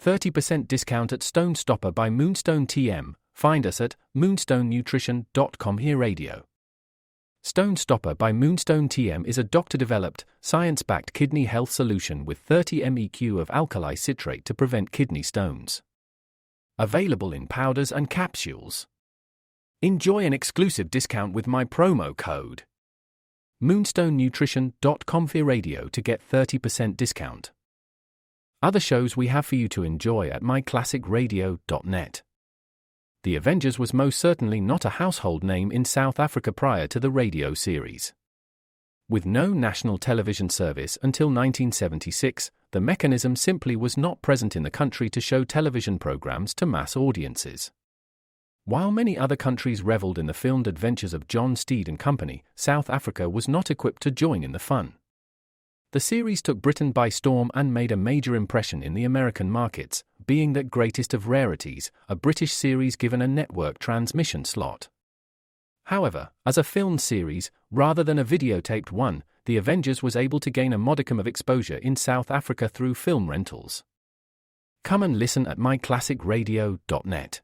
30% discount at Stone Stopper by Moonstone TM. Find us at moonstonenutrition.com. Here Radio. Stone Stopper by Moonstone TM is a doctor-developed, science-backed kidney health solution with 30 MEq of alkali citrate to prevent kidney stones. Available in powders and capsules. Enjoy an exclusive discount with my promo code moonstonenutrition.com. Here Radio to get 30% discount. Other shows we have for you to enjoy at myclassicradio.net. The Avengers was most certainly not a household name in South Africa prior to the radio series. With no national television service until 1976, the mechanism simply was not present in the country to show television programs to mass audiences. While many other countries reveled in the filmed adventures of John Steed and company, South Africa was not equipped to join in the fun. The series took Britain by storm and made a major impression in the American markets, being that greatest of rarities, a British series given a network transmission slot. However, as a film series, rather than a videotaped one, The Avengers was able to gain a modicum of exposure in South Africa through film rentals. Come and listen at myclassicradio.net.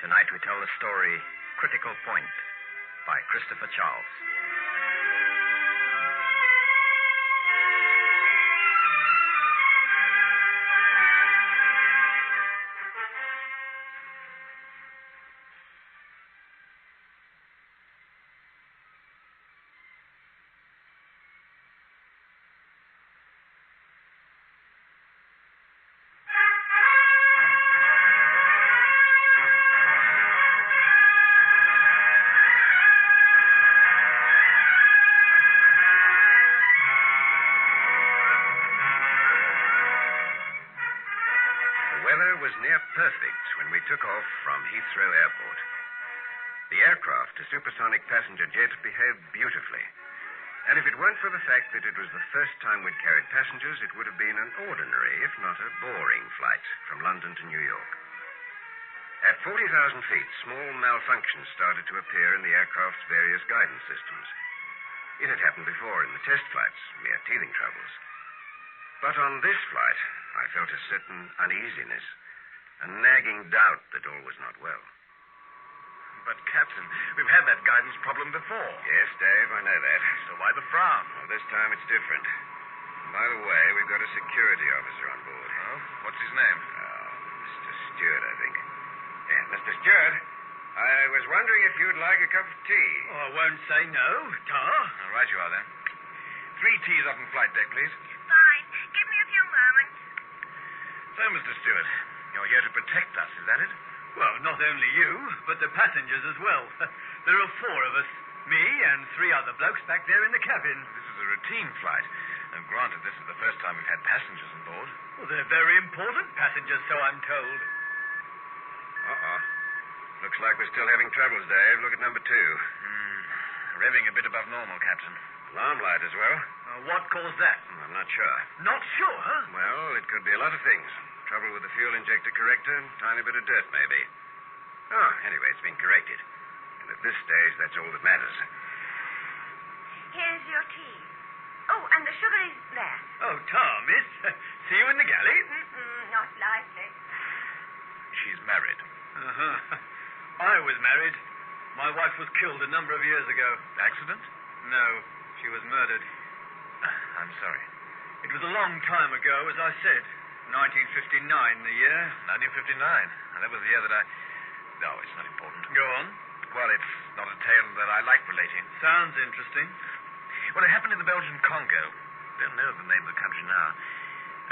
Tonight we tell the story Critical Point by Christopher Charles. Was near perfect when we took off from Heathrow Airport. The aircraft, a supersonic passenger jet, behaved beautifully. And if it weren't for the fact that it was the first time we'd carried passengers, it would have been an ordinary, if not a boring, flight from London to New York. At 40,000 feet, small malfunctions started to appear in the aircraft's various guidance systems. It had happened before in the test flights, mere teething troubles. But on this flight, I felt a certain uneasiness, a nagging doubt that all was not well. But, Captain, we've had that guidance problem before. Yes, Dave, I know that. So why the frown? Well, this time it's different. And by the way, we've got a security officer on board. Oh? What's his name? Oh, Mr. Stewart, I think. Yeah, Mr. Stewart, I was wondering if you'd like a cup of tea. Oh, I won't say no, Tar. All right, you are then. 3 teas up on flight deck, please. Fine. Give me a few moments. So, Mr. Stewart, you're here to protect us, is that it? Well, not only you, but the passengers as well. There are 4 of us. Me and 3 other blokes back there in the cabin. This is a routine flight. And granted, this is the first time we've had passengers on board. Well, they're very important passengers, so I'm told. Uh-oh. Looks like we're still having troubles, Dave. Look at number 2. Revving a bit above normal, Captain. Alarm light as well. What caused that? I'm not sure. Not sure, huh? Well, it could be a lot of things. Trouble with the fuel injector corrector, tiny bit of dirt, maybe. Oh, anyway, it's been corrected. And at this stage, that's all that matters. Here's your tea. Oh, and the sugar is there. Oh, Tar, miss. See you in the galley? Not likely. She's married. Uh-huh. I was married. My wife was killed a number of years ago. Accident? No, she was murdered. I'm sorry. It was a long time ago, as I said. 1959, the year. 1959. And that was the year that I... No, it's not important. Go on. Well, it's not a tale that I like relating. Sounds interesting. Well, it happened in the Belgian Congo. Don't know the name of the country now.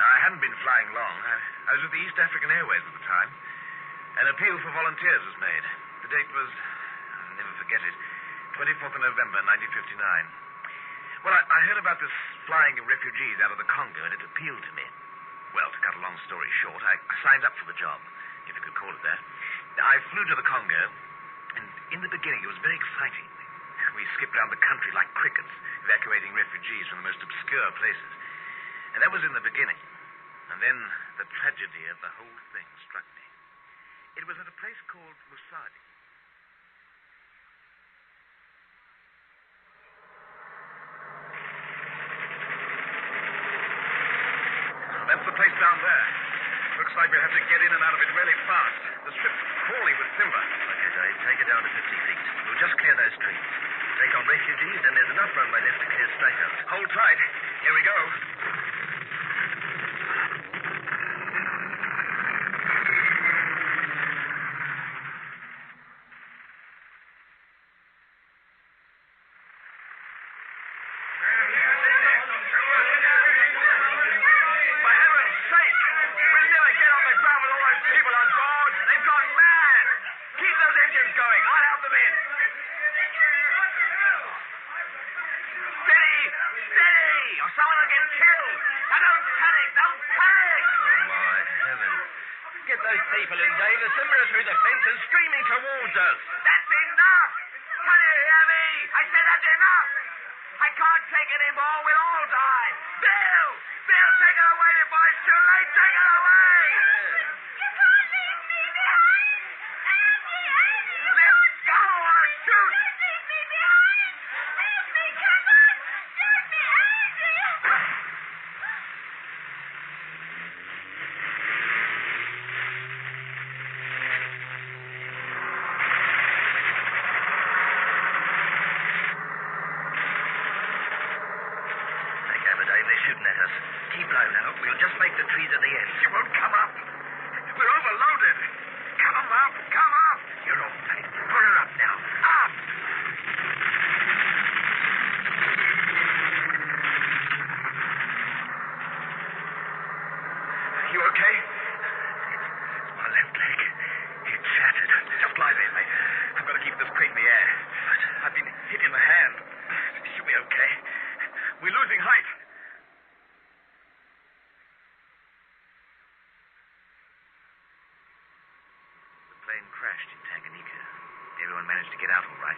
I hadn't been flying long. I was with the East African Airways at the time. An appeal for volunteers was made. The date was, I'll never forget it, 24th of November, 1959. Well, I heard about this flying of refugees out of the Congo, and it appealed to me. Well, to cut a long story short, I signed up for the job, if you could call it that. I flew to the Congo, and in the beginning it was very exciting. We skipped around the country like crickets, evacuating refugees from the most obscure places. And that was in the beginning. And then the tragedy of the whole thing struck me. It was at a place called Musadi. That's the place down there. Looks like we'll have to get in and out of it really fast. The strip's crawling with timber. Okay, Dave, take it down to 50 feet. We'll just clear those trees. Take on refugees, and there's enough runway left to clear straight out. Hold tight. Here we go. People in, Dave. The timber are through the fence and streaming towards us. That's enough! Can you hear me? I said that's enough! I can't take it anymore. We'll all die. Bill! Bill, take it away before it's too late. Take it away! You can't leave me behind! Andy! Let go or shoot! Don't leave me behind! Help me! Come on! Shoot me, Andy! They're shooting at us. Keep low now. We'll just make the trees at the end. You won't come up. We're overloaded. Come up. Come up. You're all right. Put her up now. Up! You okay? It's my left leg. It's shattered. Just lie there, mate. I've got to keep this crate in the air. I've been hit in the hand. You'll be okay. We're losing height. The plane crashed in Tanganyika. Everyone managed to get out all right.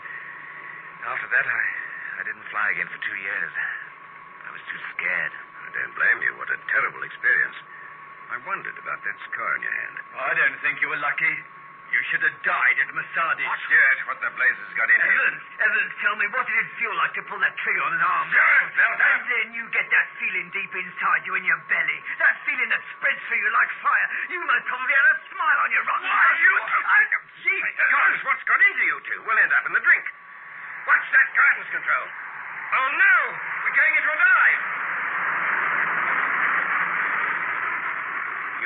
After that, I didn't fly again for 2 years. I was too scared. I don't blame you. What a terrible experience. I wondered about that scar on your hand. I don't think you were lucky. You should have died at Masadi. Yes, what the blazes got into you? Evans, tell me, what did it feel like to pull that trigger on an arm? And then you get that feeling deep inside you in your belly. That feeling that spreads through you like fire. You most probably had a smile on your rotten face. Gee, gosh, what's got into you two? We'll end up in the drink. What's that guidance control? Oh, no! We're going into a dive!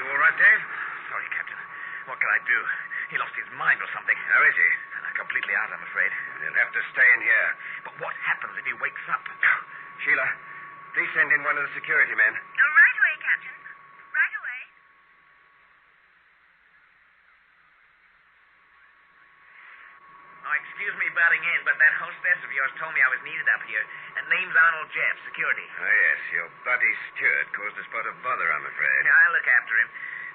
You all right, Dave? Sorry, Captain. What can I do? He lost his mind or something. How is he? Completely out, I'm afraid. He'll have to stay in here. But what happens if he wakes up? Sheila, please send in one of the security men. Right away, Captain. Right away. Oh, excuse me butting in, but that hostess of yours told me I was needed up here. And name's Arnold Jeff, security. Oh, yes, your buddy Stewart caused a spot of bother, I'm afraid. Yeah, I'll look after him.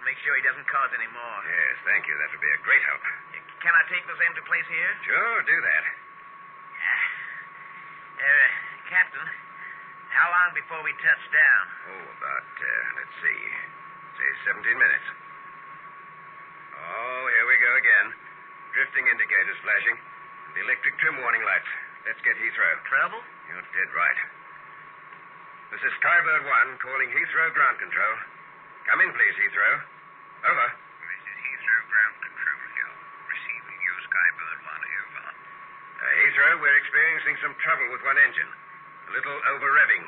Make sure he doesn't cause any more. Yes, thank you. That would be a great help. Can I take this empty place here? Sure, do that. Captain, how long before we touch down? Oh, about, let's see, say 17 minutes. Oh, here we go again. Drifting indicators flashing. The electric trim warning lights. Let's get Heathrow. Trouble? You're dead right. This is Skybird 1 calling Heathrow ground control. Come in, please, Heathrow. Over. This is Heathrow ground control here. Receiving you, Skybird 1, over. Heathrow, we're experiencing some trouble with one engine. A little over-revving.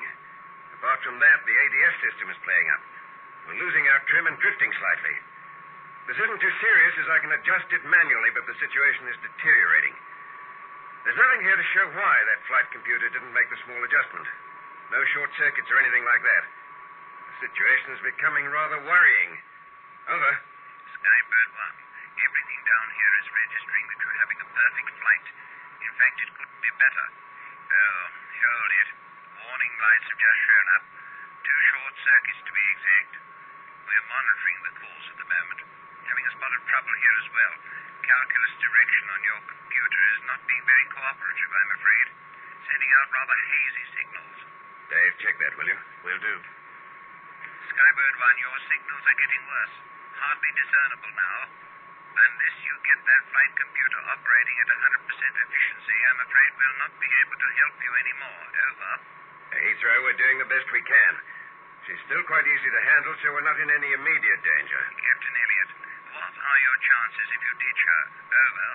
Apart from that, the ADS system is playing up. We're losing our trim and drifting slightly. This isn't too serious as I can adjust it manually, but the situation is deteriorating. There's nothing here to show why that flight computer didn't make the small adjustment. No short circuits or anything like that. The situation's becoming rather worrying. Over. Skybird 1, everything down here is registering that you're having a perfect flight. In fact, it couldn't be better. Oh, hold it. Warning lights have just shown up. 2 short circuits to be exact. We're monitoring the course at the moment. Having a spot of trouble here as well. Calculus direction on your computer is not being very cooperative, I'm afraid. Sending out rather hazy signals. Dave, check that, will you? Will do. Skybird 1, your signals are getting worse. Hardly discernible now. Unless you get that flight computer operating at 100% efficiency, I'm afraid we'll not be able to help you anymore. Over. Heathrow, we're doing the best we can. She's still quite easy to handle, so we're not in any immediate danger. Captain Elliot, what are your chances if you ditch her? Over.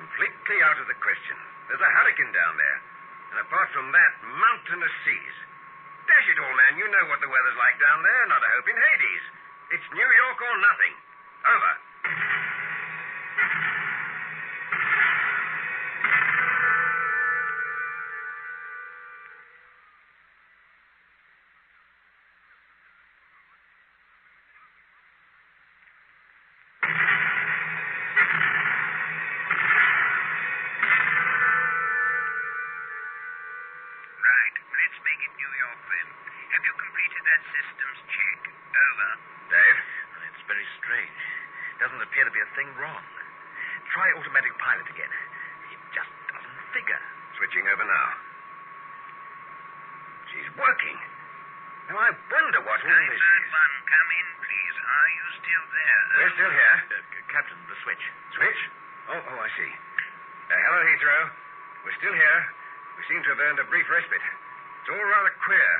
Completely out of the question. There's a hurricane down there. And apart from that, mountainous seas. Dash it all, man, you know what the weather's like down there. Not a hope in Hades. It's New York or nothing. Over. Right, let's make it New York then. Have you completed that systems check? Over. Dave? It's very strange. Doesn't appear to be a thing wrong. Try automatic pilot again. It just doesn't figure. Switching over now. She's working. Now, I wonder what all this Skybird is. 1, come in, please. Are you still there? We're still here. Captain, the switch. Switch? Oh, I see. Hello, Heathrow. We're still here. We seem to have earned a brief respite. It's all rather queer.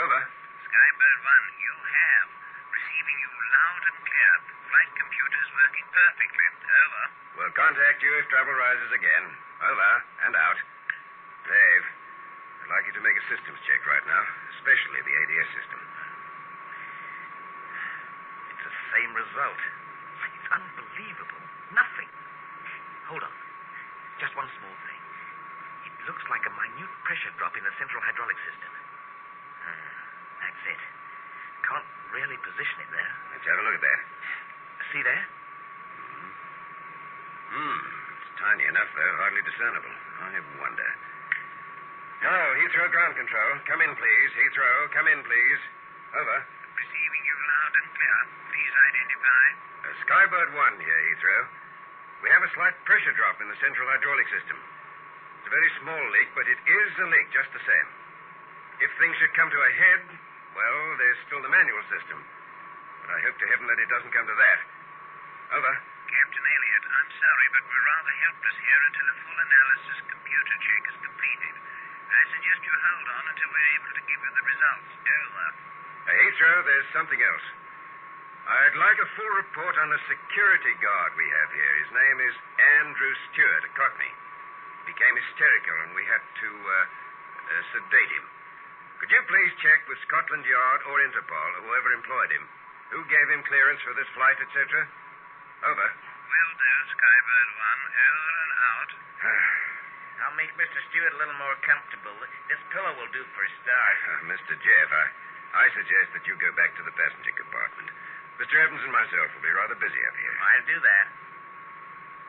Over. Skybird 1, you have. Receiving you loud and clear. Flight computer's working perfectly. Over. We'll contact you if trouble rises again. Over and out. Dave, I'd like you to make a systems check right now, especially the ADS system. It's the same result. It's unbelievable. Nothing. Hold on. Just one small thing. It looks like a minute pressure drop in the central hydraulic system. That's it. Can't really position it there. Let's have a look at that. See there? It's tiny enough, though, hardly discernible. I wonder. Hello, Heathrow Ground Control. Come in, please. Heathrow, come in, please. Over. Receiving you loud and clear. Please identify. Skybird 1 here, Heathrow. We have a slight pressure drop in the central hydraulic system. It's a very small leak, but it is a leak just the same. If things should come to a head, well, there's still the manual system. But I hope to heaven that it doesn't come to that. Over. Captain Elliot, I'm sorry, but we're rather helpless here until a full analysis computer check is completed. I suggest you hold on until we're able to give you the results. Over. Heathrow, there's something else. I'd like a full report on the security guard we have here. His name is Andrew Stewart, a Cockney. He became hysterical, and we had to sedate him. Could you please check with Scotland Yard or Interpol, whoever employed him, who gave him clearance for this flight, etc.? Over. Will do, Skybird 1. Over and out. I'll make Mr. Stewart a little more comfortable. This pillow will do for a start. Mr. Jeff, I suggest that you go back to the passenger compartment. Mr. Evans and myself will be rather busy up here. I'll do that.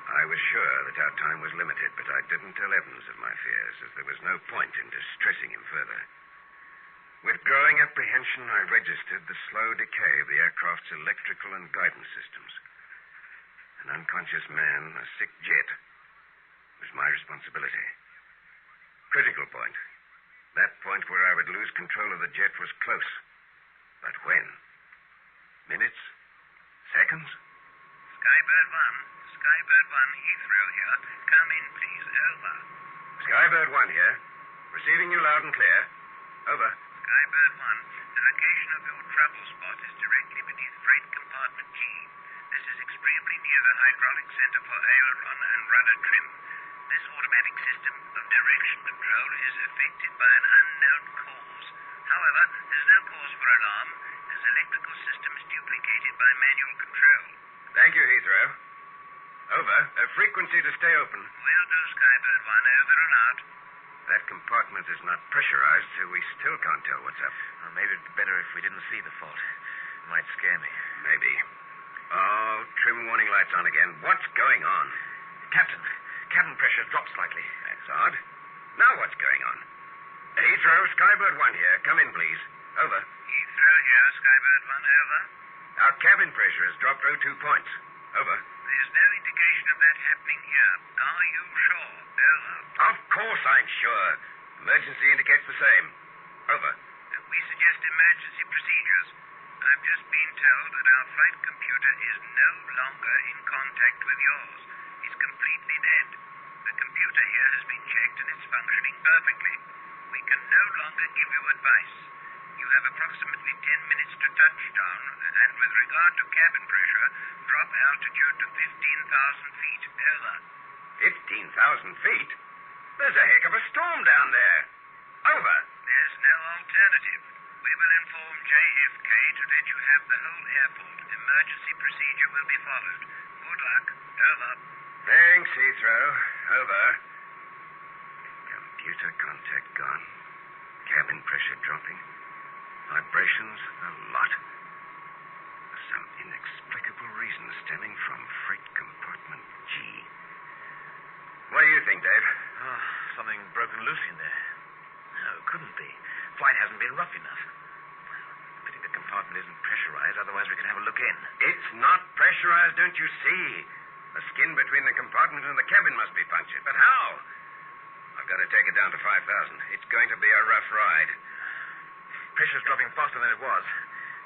I was sure that our time was limited, but I didn't tell Evans of my fears, as there was no point in distressing him further. With growing apprehension, I registered the slow decay of the aircraft's electrical and guidance systems. An unconscious man, a sick jet, was my responsibility. Critical point. That point where I would lose control of the jet was close. But when? Minutes? Seconds? Skybird 1. Skybird 1, Heathrow here. Come in, please. Over. Skybird 1 here. Receiving you loud and clear. Over. Skybird 1, the location of your trouble spot is directly beneath freight compartment G. This is extremely near the hydraulic center for aileron and rudder trim. This automatic system of direction control is affected by an unknown cause. However, there's no cause for alarm, as electrical system is duplicated by manual control. Thank you, Heathrow. Over. Frequency to stay open. Will do, Skybird 1. Over and out. That compartment is not pressurized, so we still can't tell what's up. Well, maybe it'd be better if we didn't see the fault. It might scare me. Maybe. Oh, trim warning lights on again. What's going on? Captain, cabin pressure dropped slightly. That's odd. Now what's going on? Heathrow, Skybird 1 here. Come in, please. Over. Heathrow here, Skybird 1. Over. Our cabin pressure has dropped 02 points. Over. There's no indication of that happening here. Are you sure? Over. Of course I'm sure. Emergency indicates the same. Over. We suggest emergency procedures. I've just been told that our flight computer is no longer in contact with yours. It's completely dead. The computer here has been checked and it's functioning perfectly. We can no longer give you advice. You have approximately 10 minutes to touchdown, and with regard to cabin pressure, drop altitude to 15,000 feet. Over. 15,000 feet? There's a heck of a storm down there. Over. There's no alternative. We will inform JFK to let you have the whole airport. Emergency procedure will be followed. Good luck. Over. Thanks, Heathrow. Over. Computer contact gone. Cabin pressure dropping. Vibrations a lot. For some inexplicable reason stemming from freight compartment G. What do you think, Dave? Oh, something broken loose in there. No, it couldn't be. Flight hasn't been rough enough. Pity the compartment isn't pressurized, otherwise we could have a look in. It's not pressurized, don't you see? The skin between the compartment and the cabin must be punctured. But how? I've got to take it down to 5,000. It's going to be a rough ride. Pressure's dropping faster than it was.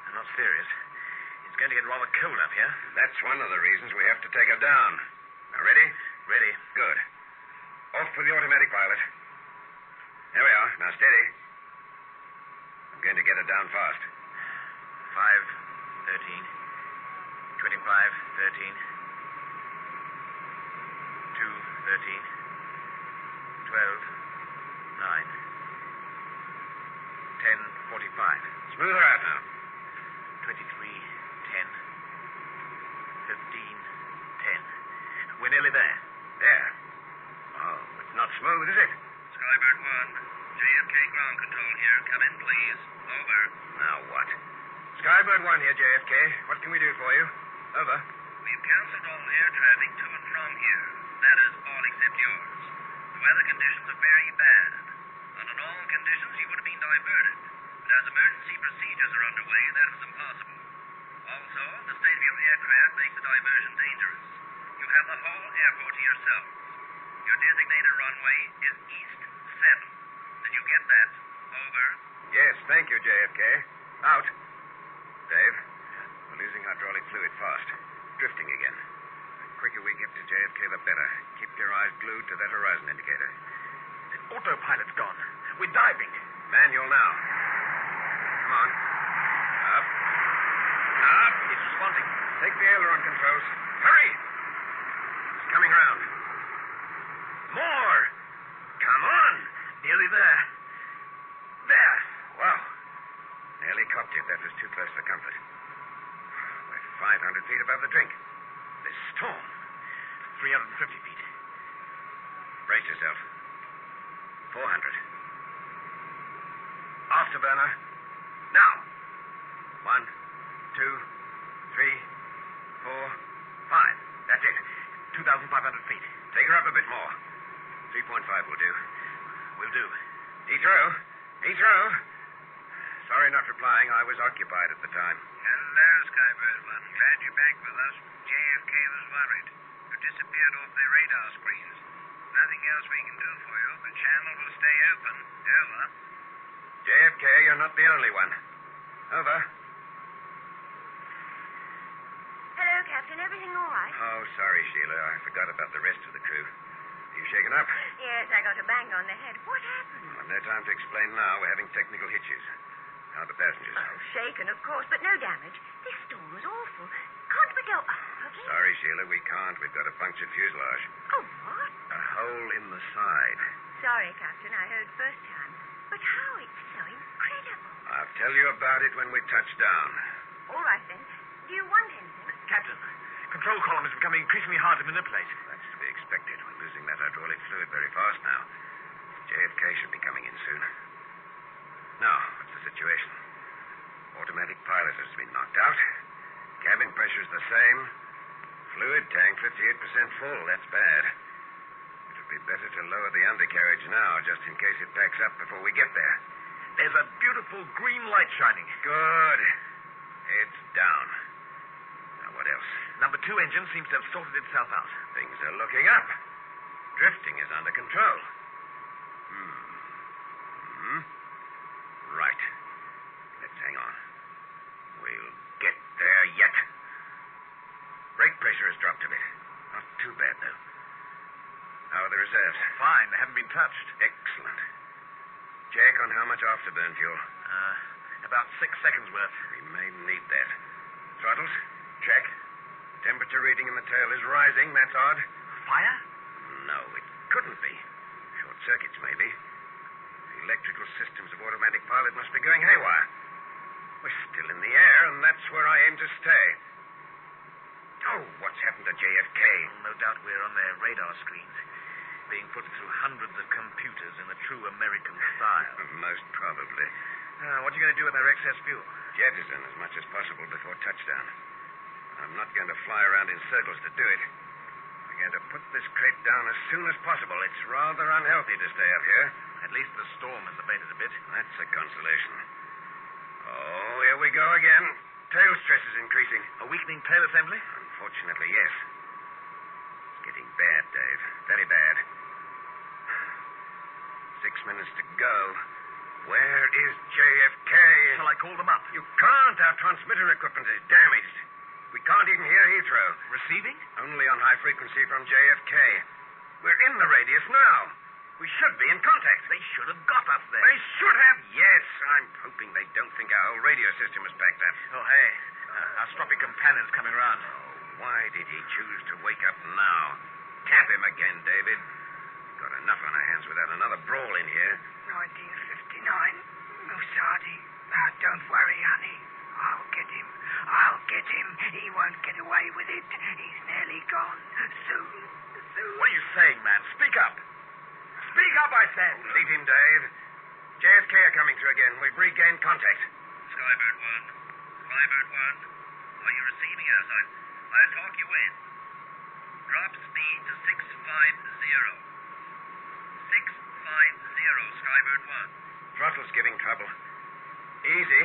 And not serious. It's going to get rather cold up here. That's one of the reasons we have to take her down. Now, ready? Ready. Good. Off with the automatic pilot. There we are. Now, steady. I'm going to get her down fast. 5, 13, 25, 13, 2, 13, 12, 9, 10, 45. Smooth her out now. 23, 10, 15, 10. We're nearly there. There. Oh, it's not smooth, is it? Skybird 1. JFK ground control here. Come in, please. Over. Now what? Skybird 1 here, JFK. What can we do for you? Over. We've cancelled all air traffic to and from here. That is, all except yours. The weather conditions are very bad. Under normal conditions, you would have been diverted. But as emergency procedures are underway, that is impossible. Also, the state of your aircraft makes the diversion dangerous. You have the whole airport to yourselves. Your designated runway is East 7. Did you get that? Over. Yes, thank you, JFK. Out. Dave, we're losing hydraulic fluid fast. Drifting again. The quicker we get to JFK, the better. Keep your eyes glued to that horizon indicator. The autopilot's gone. We're diving. Manual now. Come on. Up. Up. It's responding. Take the aileron controls. Hurry! It's coming round. More! Come on! Nearly there. There! Wow. Nearly copped it. That was too close for comfort. We're 500 feet above the drink. This storm. 350 feet. Brace yourself. 400. Afterburner. Now. 1, 2, 3, 4, 5. That's it. 2,500 feet. Take her up a bit more. 3.5 will do. Will do. Heathrow. Heathrow. Sorry not replying. I was occupied at the time. Hello, Skybird 1. Glad you're back with us. JFK was worried. You disappeared off their radar screens. Nothing else we can do for you. The channel will stay open. Over. JFK, you're not the only one. Over. Hello, Captain. Everything all right? Oh, sorry, Sheila. I forgot about the rest of the crew. You shaken up? Yes, I got a bang on the head. What happened? Well, no time to explain now. We're having technical hitches. How are the passengers? Oh, shaken, of course, but no damage. This storm was awful. Can't we go up again? Sorry, Sheila, we can't. We've got a punctured fuselage. Oh, what? A hole in the side. Sorry, Captain. I heard first time. But how? It's so incredible. I'll tell you about it when we touch down. All right, then. Do you want anything? Captain, Control column is becoming increasingly hard to manipulate. That's to be expected. We're losing that hydraulic fluid very fast now. JFK should be coming in soon. Now, what's the situation? Automatic pilot has been knocked out. Cabin pressure is the same. Fluid tank 58% full. That's bad. It would be better to lower the undercarriage now, just in case it backs up before we get there. There's a beautiful green light shining. Good. Heads down. Now, what else? Number 2 engine seems to have sorted itself out. Things are looking up. Drifting is under control. Right. Let's hang on. We'll get there yet. Brake pressure has dropped a bit. Not too bad, though. How are the reserves? Fine. They haven't been touched. Excellent. Check on how much afterburn fuel. About 6 seconds worth. We may need that. Throttles? Check. Temperature reading in the tail is rising. That's odd. Fire? No, it couldn't be. Short circuits, maybe. The electrical systems of automatic pilot must be going haywire. We're still in the air, and that's where I aim to stay. Oh, what's happened to JFK? No doubt we're on their radar screens, being put through hundreds of computers in the true American style. Most probably. What are you going to do with our excess fuel? Jettison as much as possible before touchdown. I'm not going to fly around in circles to do it. We're going to put this crate down as soon as possible. It's rather unhealthy to stay up here. At least the storm has abated a bit. That's a consolation. Oh, here we go again. Tail stress is increasing. A weakening tail assembly? Unfortunately, yes. It's getting bad, Dave. Very bad. 6 minutes to go. Where is JFK? Shall I call them up? You can't. Our transmitter equipment is damaged. We can't even hear Heathrow. Receiving? Only on high frequency from JFK. We're in the radius now. We should be in contact. They should have got us there. They should have, yes. I'm hoping they don't think our whole radio system is backed up. Oh, hey. Our stroppy companion's coming around. Oh, why did he choose to wake up now? Tap him again, David. Got enough on our hands without another brawl in here. 1959. Musadi. Don't worry, honey. I'll get him. I'll get him. He won't get away with it. He's nearly gone. Soon. What are you saying, man? Speak up. Speak up, I said. Leave him, Dave. JFK are coming through again. We've regained contact. Skybird 1. Skybird 1. Are you receiving us? I'll talk you in. Drop speed to 650. 650, Skybird 1. Throttle's giving trouble. Easy.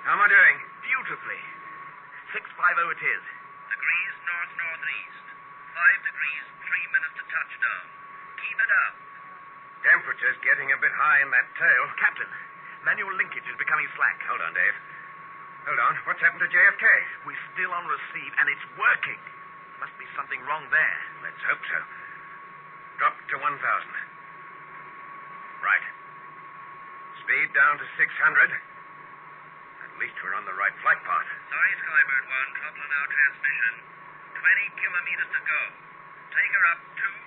How am I doing? Beautifully. 650 it is. Degrees north-northeast. 5 degrees, 3 minutes to touchdown. Keep it up. Temperature's getting a bit high in that tail. Captain, manual linkage is becoming slack. Hold on, Dave. Hold on. What's happened to JFK? We're still on receive, and it's working. Must be something wrong there. Let's hope so. Drop to 1,000. Right. Speed down to 600. At least we're on the right flight path. Sorry, Skybird 1. Trouble in our transmission. 20 kilometers to go. Take her up 200.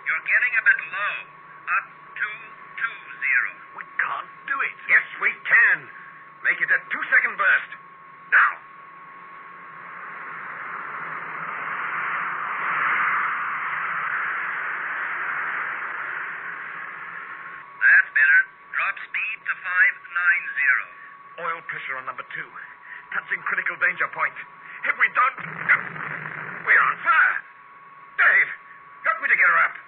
You're getting a bit low. Up 220. We can't do it. Yes, we can. Make it a 2-second burst. Now. That's better. Drop speed to 590. Oil pressure on number 2. Touching critical danger point. If we don't... We're on fire. Dave, help me to get her up.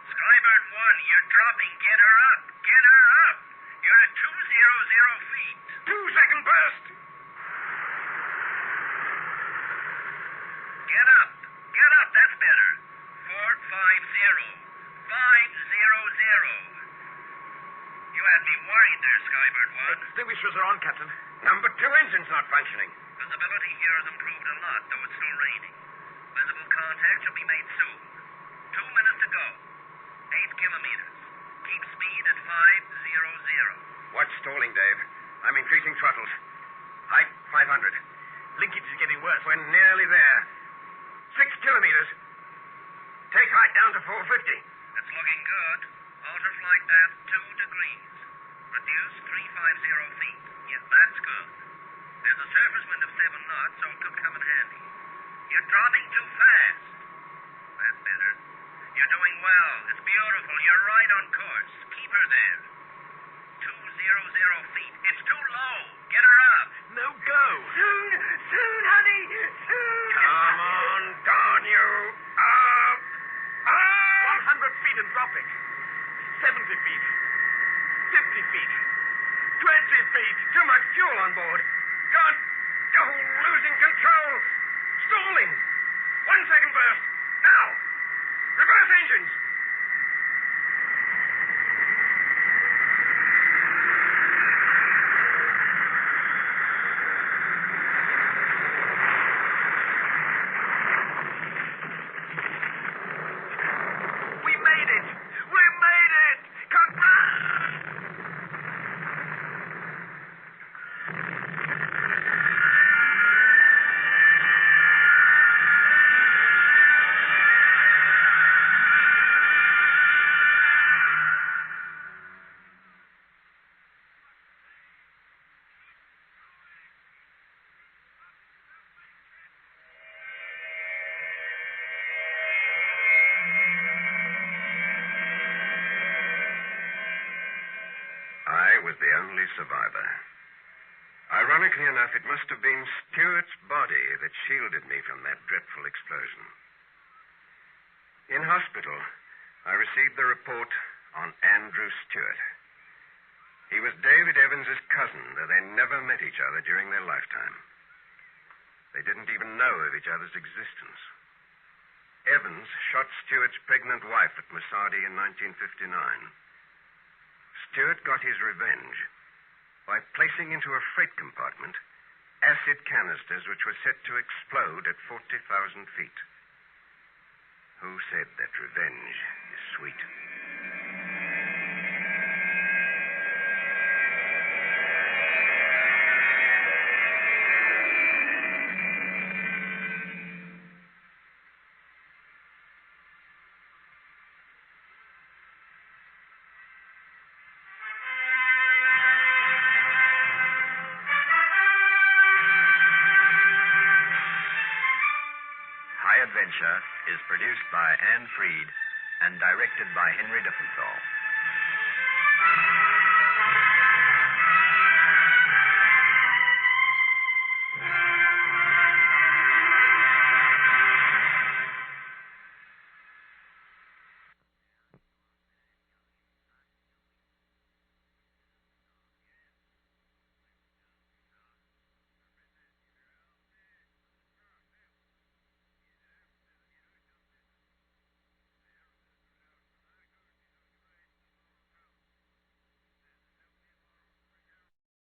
Skybird 1, you're dropping. Get her up. Get her up. You're at 200 feet. 2-second burst. Get up. Get up. That's better. 450. 500. You had me worried there, Skybird 1. Extinguishers are on, Captain. Number 2 engine's not functioning. Visibility here has improved a lot, though it's still raining. Visible contact should be made soon. 2 minutes to go. 8 kilometers. Keep speed at 500. What's stalling, Dave? I'm increasing throttles. Height 500. Linkage is getting worse. We're nearly there. 6 kilometers. Take height down to 450. It's looking good. Alter flight path 2 degrees. Reduce 350 feet. Yes, that's good. There's a surface wind of 7 knots, so it could come in handy. You're dropping too fast. That's better. You're doing well. It's beautiful. You're right on course. Keep her there. 200 feet. It's too low. Get her up. No go. Soon, honey. Soon. Come on, darn you. Up. Up. 100 feet and dropping. 70 feet. 50 feet. 20 feet. Too much fuel on board. God, oh, losing control. Stalling. 1 second burst. Now. Reverse engines. We made it. We made it. I was the only survivor. Ironically enough, it must have been Stewart's body that shielded me from that dreadful explosion. In hospital, I received the report on Andrew Stewart. He was David Evans's cousin, though they never met each other during their lifetime. They didn't even know of each other's existence. Evans shot Stewart's pregnant wife at Masadi in 1959. Stewart got his revenge by placing into a freight compartment acid canisters which were set to explode at 40,000 feet. Who said that revenge is sweet? High Adventure is produced by Anne Freed and directed by Henry Diffenthal.